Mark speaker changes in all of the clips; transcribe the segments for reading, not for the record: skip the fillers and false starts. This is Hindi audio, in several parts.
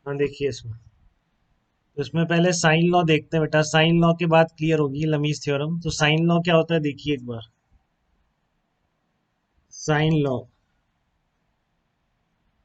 Speaker 1: हाँ देखिए इसमें, तो इसमें पहले साइन लॉ देखते हैं बेटा, साइन लॉ के बाद क्लियर होगी लमीज थ्योरम। तो साइन लॉ क्या होता है देखिए एक बार। साइन लॉ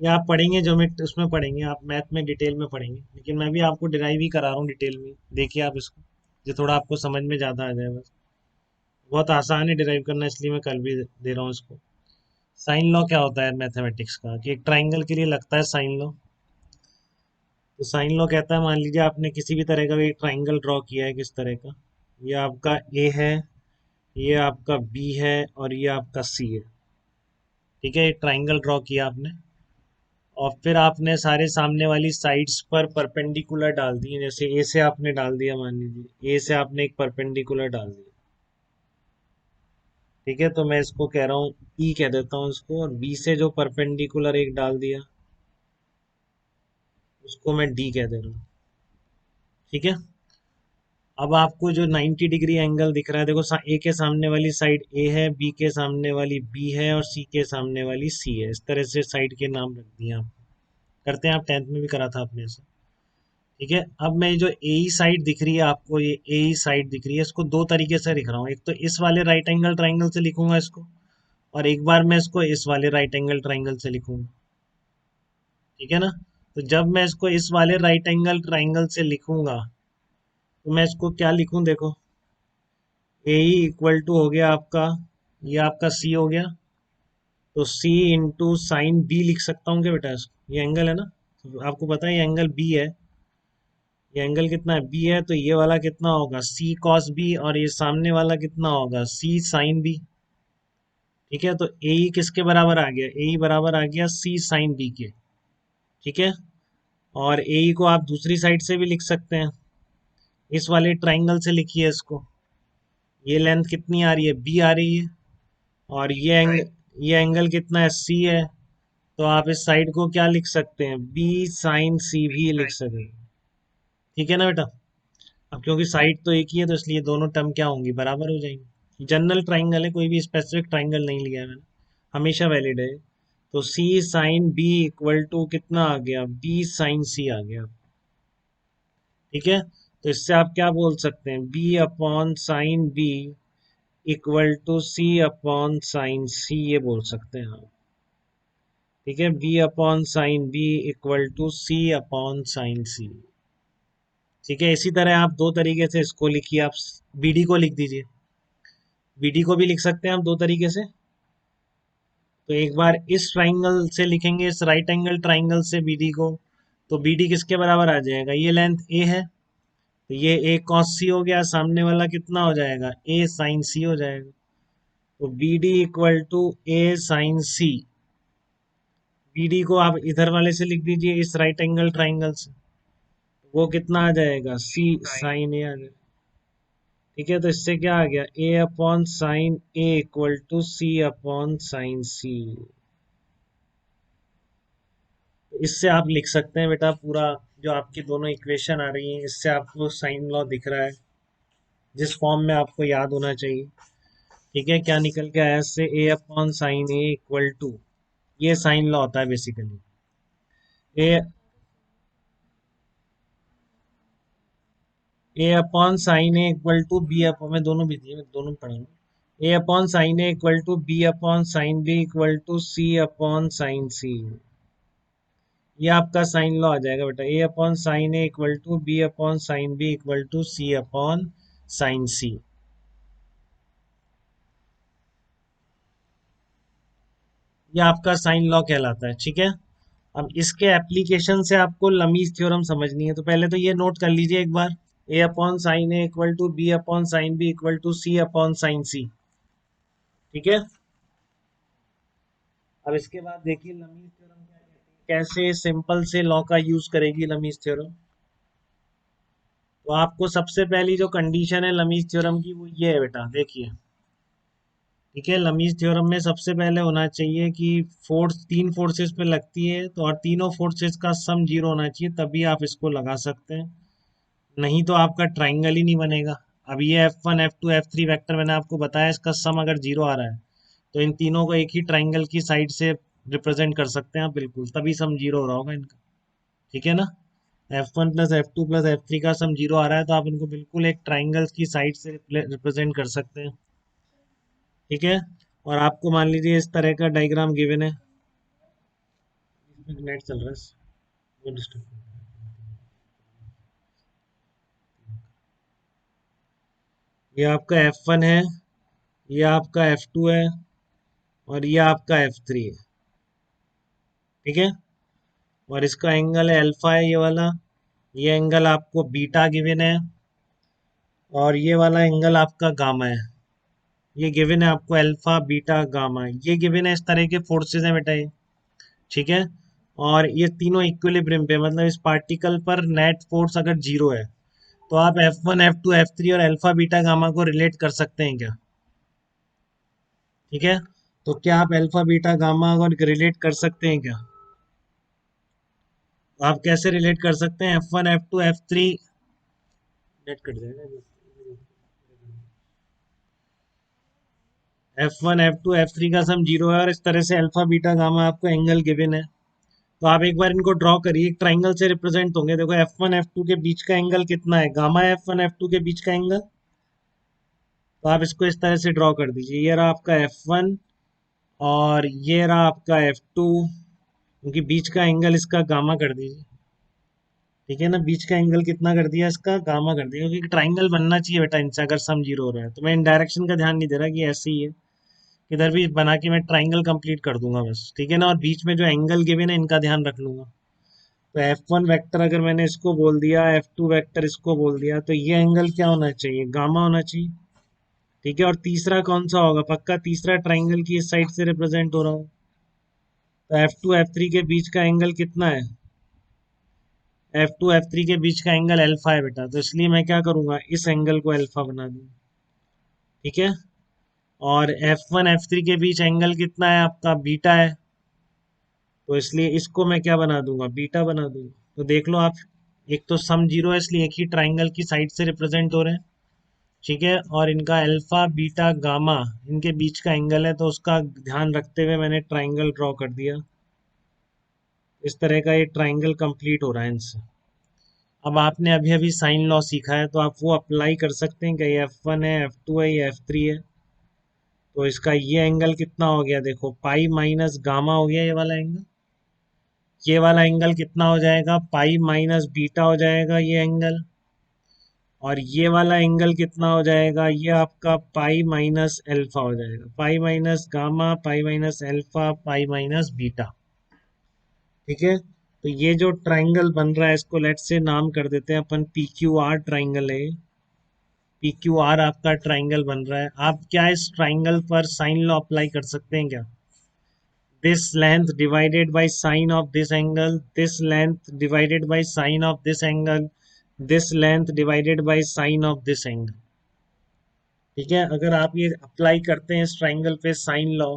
Speaker 1: ये आप पढ़ेंगे ज्योमेट्री उसमें पढ़ेंगे, आप मैथ में डिटेल में पढ़ेंगे, लेकिन मैं भी आपको डिराइव ही करा रहा हूँ डिटेल में। देखिए आप इसको, जो थोड़ा आपको समझ में ज़्यादा आ जाए बस। बहुत आसान है डिराइव करना, इसलिए मैं कल भी दे रहा हूँ इसको। साइन लॉ क्या होता है मैथमेटिक्स का, कि एक ट्राइंगल के लिए लगता है साइन लॉ। तो साइन लॉ कहता है, मान लीजिए आपने किसी भी तरह का एक ट्राइंगल ड्रॉ किया है, किस तरह का, ये आपका ए है, ये आपका बी है, और ये आपका सी है। ठीक है, एक ट्राइंगल ड्रॉ किया आपने, और फिर आपने सारे सामने वाली साइड्स पर परपेंडिकुलर डाल दिए। जैसे ए से आपने डाल दिया, मान लीजिए ए से आपने एक परपेंडिकुलर डाल दिया। ठीक है, तो मैं इसको कह रहा हूँ ई कह देता हूँ इसको, और बी से जो परपेंडिकुलर एक डाल दिया, उसको मैं डी कह दे रहा हूँ। ठीक है, अब आपको जो 90 डिग्री एंगल दिख रहा है, देखो ए के सामने वाली साइड ए है, बी के सामने वाली बी है, और सी के सामने वाली सी है। इस तरह से साइड के नाम रख दिए आप। करते हैं, आप 10th में भी करा था आपने ऐसा। ठीक है, अब मैं जो ए साइड दिख रही है आपको, ये ए साइड दिख रही है, इसको दो तरीके से लिख रहा हूँ। एक तो इस वाले राइट एंगल ट्राइंगल से लिखूंगा इसको, और एक बार मैं इसको इस वाले राइट एंगल ट्राइंगल से लिखूंगा। ठीक है ना, तो जब मैं इसको इस वाले राइट एंगल ट्राइंगल से लिखूंगा, तो मैं इसको क्या लिखूं देखो, ए इक्वल टू हो गया आपका, ये आपका सी हो गया, तो सी इंटू साइन बी लिख सकता हूँ क्या बेटा इसको, ये एंगल है ना, तो आपको पता है ये एंगल बी है। ये एंगल कितना है, बी है, तो ये वाला कितना होगा, सी कॉस बी, और ये सामने वाला कितना होगा, सी साइन बी। ठीक है, तो ए किसके बराबर आ गया, ए बराबर आ गया सी साइन बी के। ठीक है, और ए को आप दूसरी साइड से भी लिख सकते हैं, इस वाले ट्राइंगल से लिखिए इसको। ये लेंथ कितनी आ रही है, बी आ रही है, और ये एंगल कितना है, सी है। तो आप इस साइड को क्या लिख सकते हैं, बी साइन सी भी लिख सकते हैं। ठीक है ना बेटा, अब क्योंकि साइड तो एक ही है, तो इसलिए दोनों टर्म क्या होंगी, बराबर हो जाएंगी। जनरल ट्राइंगल है, कोई भी स्पेसिफिक ट्राइंगल नहीं लिया है मैंने, हमेशा वैलिड है। तो सी साइन बी इक्वल टू कितना आ गया, बी साइन सी आ गया। ठीक है, तो इससे आप क्या बोल सकते हैं, B upon sine B equal to C upon sine C, ये बोल सकते हैं आप। ठीक है, B upon sine B equal to C upon sine C. ठीक है, इसी तरह आप दो तरीके से इसको लिखिए, आप बीडी को लिख दीजिए। बीडी को भी लिख सकते हैं आप दो तरीके से। तो एक बार इस ट्राइंगल से लिखेंगे, इस राइट एंगल ट्राइंगल से बीडी को, तो बीडी किसके बराबर आ जाएगा, ये लेंथ ए है, तो ये ए कॉस सी हो गया, सामने वाला कितना हो जाएगा, ए साइन सी हो जाएगा। तो B D equal to A sine C. B D को आप इधर वाले से लिख दीजिए, इस राइट एंगल ट्राइंगल से, वो कितना आ जाएगा, सी साइन ए आ जाएगा। ठीक है, तो इससे क्या आ गया, A upon sine A equal to C upon sine C. इससे आप लिख सकते हैं बेटा पूरा, जो आपकी दोनों इक्वेशन आ रही हैं, इससे आपको साइन लॉ दिख रहा है, जिस फॉर्म में आपको याद होना चाहिए। ठीक है, क्या निकल के आया इससे, A upon sine A equal to, ये साइन लॉ होता है basically. A A upon sine A equal to B upon, मैं दोनों भी दिए, मैं दोनों पढ़ेंगे। A upon sine A equal to B upon sine B equal to C upon sine C. ये आपका साइन लॉ आ जाएगा बेटा, A upon sine A equal to B upon sine B equal to C upon sine C. ये आपका साइन लॉ कहलाता है। ठीक है, अब इसके एप्लीकेशन से आपको लमीज थ्योरम समझनी है, तो पहले तो ये नोट कर लीजिए एक बार, A upon sine A equal to B upon sine B equal to C upon sine C. ठीक है, अब इसके बाद देखिए लमीज थ्योरम क्या कहती है, कैसे सिंपल से लॉ का यूज करेगी लमीज थ्योरम। तो आपको सबसे पहली जो कंडीशन है लमीज थ्योरम की, वो ये है बेटा, देखिए। ठीक है, लमीज थ्योरम में सबसे पहले होना चाहिए कि फोर्स तीन फोर्सेस पे लगती है, तो और तीनों फोर्सेस का सम जीरो होना चाहिए, तभी आप इसको लगा सकते हैं, नहीं तो आपका ट्राइंगल ही नहीं बनेगा। अब ये F1 F2 F3 वेक्टर मैंने आपको बताया, इसका सम अगर जीरो आ रहा है, तो इन तीनों को एक ही ट्राइंगल की साइड से रिप्रेजेंट कर सकते हैं आप, बिल्कुल, तभी सम जीरो हो रहा होगा इनका। ठीक है ना, F1 plus F2 plus F3 का सम जीरो आ रहा है, तो आप इनको बिल्कुल एक ट्राइंगल की साइड से रिप्रेजेंट कर सकते हैं। ठीक है, और आपको मान लीजिए इस तरह का डायग्राम गिवन है, नेट चल रहा है, वो डिस्टर्ब। ये आपका F1 है, ये आपका F2 है, और ये आपका F3 है। ठीक है, और इसका एंगल है अल्फा है ये वाला, ये एंगल आपको बीटा गिवन है, और ये वाला एंगल आपका गामा है। ये गिवन है आपको अल्फा बीटा गामा, ये गिवन है, इस तरह के फोर्सेस हैं बेटा ये। ठीक है, और ये तीनों इक्विलिब्रियम पे, मतलब इस पार्टिकल पर नेट फोर्स अगर जीरो है, तो आप F1 F2 F3 और अल्फा बीटा गामा को रिलेट कर सकते हैं क्या? ठीक है, तो क्या आप अल्फा बीटा गामा को रिलेट कर सकते हैं क्या? आप कैसे रिलेट कर सकते हैं? F1 F2 F3, net cut जाएगा, F1 F2 F3 का सम जीरो है, और इस तरह से अल्फा बीटा गामा आपको एंगल गिवन है। तो आप एक बार इनको ड्रॉ करिए, एक ट्राइंगल से रिप्रेजेंट होंगे। देखो F1 F2 के बीच का एंगल कितना है, गामा है F1 F2 के बीच का एंगल। तो आप इसको इस तरह से ड्रॉ कर दीजिए, ये रहा आपका F1 और ये रहा आपका F2, क्योंकि बीच का एंगल इसका गामा कर दीजिए। ठीक है ना, बीच का एंगल कितना कर दिया, इसका गामा कर दिया, क्योंकि ट्राइंगल बनना चाहिए बेटा इनसे अगर सम जीरो हो रहा है। तो मैं इन डायरेक्शन का ध्यान नहीं दे रहा कि ऐसे ही है, इधर भी बना के मैं ट्राइंगल कंप्लीट कर दूंगा बस। ठीक है ना, और बीच में जो एंगल गिवन है इनका ध्यान रख लूंगा। तो F1 वेक्टर अगर मैंने इसको बोल दिया, F2 वेक्टर इसको बोल दिया, तो ये एंगल क्या होना चाहिए, गामा होना चाहिए। ठीक है, और तीसरा कौन सा होगा, पक्का तीसरा ट्राइंगल की इस साइड से रिप्रेजेंट हो रहा हो। तो F2 F3 के बीच का एंगल कितना है, F2 F3 के बीच का एंगल अल्फा है बेटा, तो इसलिए मैं क्या करूंगा, इस एंगल को अल्फा बना दूंगा। ठीक है, और F1 F3 के बीच एंगल कितना है आपका, बीटा है, तो इसलिए इसको मैं क्या बना दूंगा, बीटा बना दूंगा। तो देख लो आप, एक तो सम जीरो है इसलिए एक ही ट्राइंगल की साइड से रिप्रेजेंट हो रहे हैं। ठीक है, और इनका अल्फा बीटा गामा इनके बीच का एंगल है, तो उसका ध्यान रखते हुए मैंने ट्राइंगल ड्रॉ कर दिया। इस तरह का ये ट्राइंगल कंप्लीट हो रहा है इनसे। अब आपने अभी अभी साइन लॉ सीखा है, तो आप वो अप्लाई कर सकते हैं कि ये F1 है, F2 है, ये F3 है। तो इसका ये एंगल कितना हो गया, देखो पाई माइनस गामा हो गया ये वाला एंगल। ये वाला एंगल कितना हो जाएगा, पाई माइनस बीटा हो जाएगा ये एंगल। और ये वाला एंगल कितना हो जाएगा, ये आपका पाई माइनस अल्फा हो जाएगा, पाई माइनस गामा, पाई माइनस अल्फा, पाई माइनस बीटा। ठीक है, तो ये जो ट्राइंगल बन रहा है इसको लेट से नाम कर देते हैं अपन, पी क्यू आर ट्राइंगल है। पी क्यू आर आपका ट्राइंगल बन रहा है। आप क्या इस ट्राइंगल पर साइन लॉ अप्लाई कर सकते हैं क्या, this length divided by sine of this angle, this length divided by sine of this angle, this length divided by sine of this angle. ठीक है, अगर आप ये अप्लाई करते हैं इस ट्राइंगल पे साइन लॉ,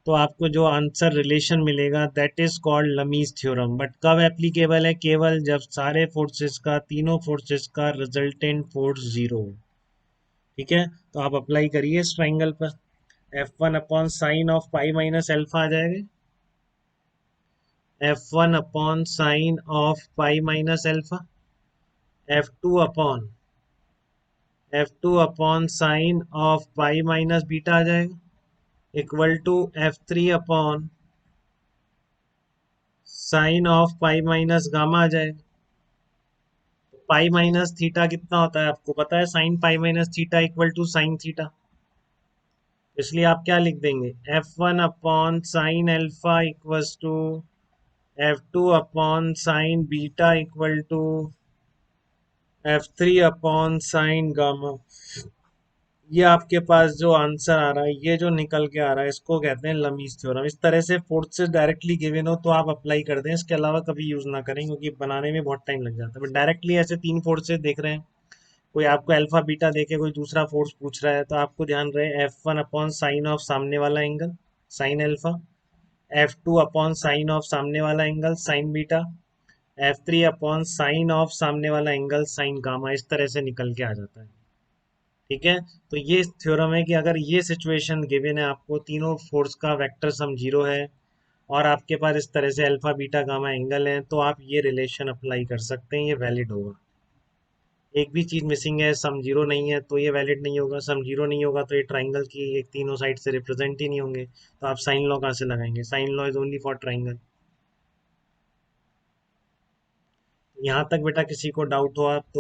Speaker 1: तो आपको जो आंसर रिलेशन मिलेगा that is called Lami's theorem. But कब एप्लीकेबल है, केवल जब सारे फोर्सेस का, तीनों फोर्सेस का रिजल्टेंट फोर्स जीरो हो। ठीक है, तो आप अप्लाई करिए इस ट्राइंगल पर। F1 upon sine of pi minus alpha आ जाएगा, F1 upon sine of pi minus alpha, F2 upon sine of pi minus beta आ जाएगा, equal to F3 upon sine of pi minus gamma आ जाएगा। पाई माइनस थीटा कितना होता है आपको पता है, sine pi minus theta equal to sine theta. इसलिए आप क्या लिख देंगे, F1 upon sine alpha equal to F2 upon sine beta equal to F3 upon sine gamma. ये आपके पास जो आंसर आ रहा है, ये जो निकल के आ रहा है, इसको कहते हैं लमीज थ्योरम। इस तरह से फोर्सेस डायरेक्टली गिवन हो तो आप अप्लाई कर दें, इसके अलावा कभी यूज ना करें, क्योंकि बनाने में बहुत टाइम लग जाता है। बट डायरेक्टली ऐसे तीन फोर्सेस देख रहे हैं, कोई आपको अल्फा बीटा देके कोई दूसरा फोर्स पूछ रहा है, तो आपको ध्यान रहे F1 अपॉन साइन ऑफ सामने वाला angle sine alpha, F2 upon sine of सामने वाला angle sine beta, F3 upon sine of सामने वाला एंगल साइन गामा। इस तरह से निकल के आ जाता है। ठीक है, तो ये थ्योरम है कि अगर ये सिचुएशन गिवन है आपको, तीनों फोर्स का वेक्टर सम जीरो है, और आपके पास इस तरह से अल्फा बीटा गामा एंगल है, तो आप ये रिलेशन अप्लाई कर सकते हैं, ये वैलिड होगा। एक भी चीज मिसिंग है, सम जीरो नहीं है, तो ये वैलिड नहीं होगा। सम जीरो नहीं होगा तो ये ट्राइंगल की एक तीनों साइड से रिप्रेजेंट ही नहीं होंगे, तो आप साइन लॉ कहाँ से लगाएंगे? Sine law is only for triangle. यहाँ तक बेटा किसी को डाउट हो आप तो